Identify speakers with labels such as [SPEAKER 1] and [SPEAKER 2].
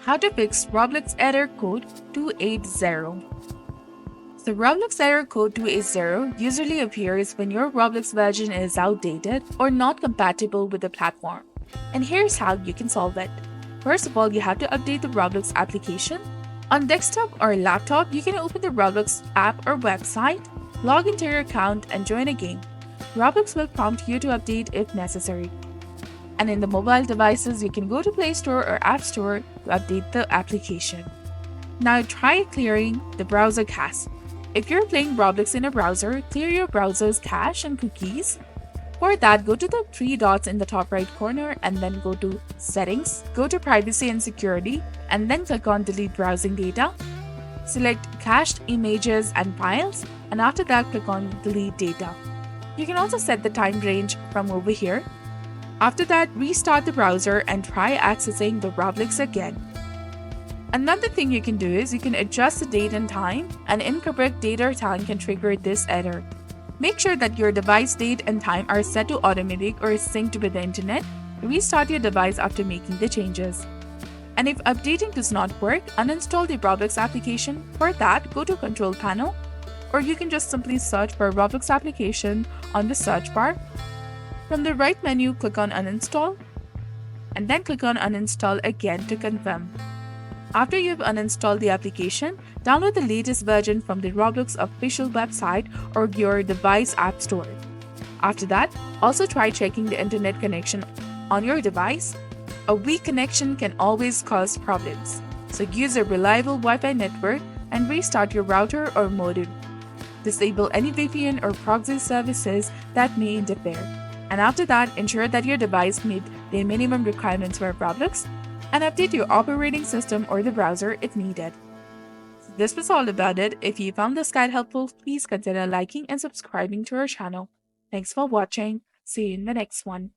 [SPEAKER 1] How to fix Roblox error code 280. So Roblox error code 280 usually appears when your Roblox version is outdated or not compatible with the platform. And here's how you can solve it. First of all, you have to update the Roblox application. On desktop or laptop, you can open the Roblox app or website, log into your account, and join a game. Roblox will prompt you to update if necessary. And in the mobile devices, you can go to Play Store or App Store to update the application. Now try clearing the browser cache. If you're playing Roblox in a browser, clear your browser's cache and cookies. For that, go to the three dots in the top right corner and then go to Settings, go to Privacy and Security, and then click on Delete Browsing Data. Select Cached Images and Files, and after that, click on Delete Data. You can also set the time range from over here. After that, restart the browser and try accessing the Roblox again. Another thing you can do is you can adjust the date and time. An incorrect date or time can trigger this error. Make sure that your device date and time are set to automatic or synced with the internet. Restart your device after making the changes. And if updating does not work, uninstall the Roblox application. For that, go to Control Panel, or you can just simply search for Roblox application on the search bar. From the right menu, click on Uninstall, and then click on Uninstall again to confirm. After you've uninstalled the application, download the latest version from the Roblox official website or your device app store. After that, also try checking the internet connection on your device. A weak connection can always cause problems, so use a reliable Wi-Fi network and restart your router or modem. Disable any VPN or proxy services that may interfere. And after that, ensure that your device meet the minimum requirements for Roblox and update your operating system or the browser if needed. So this was all about it. If you found this guide helpful, please consider liking and subscribing to our channel. Thanks for watching. See you in the next one.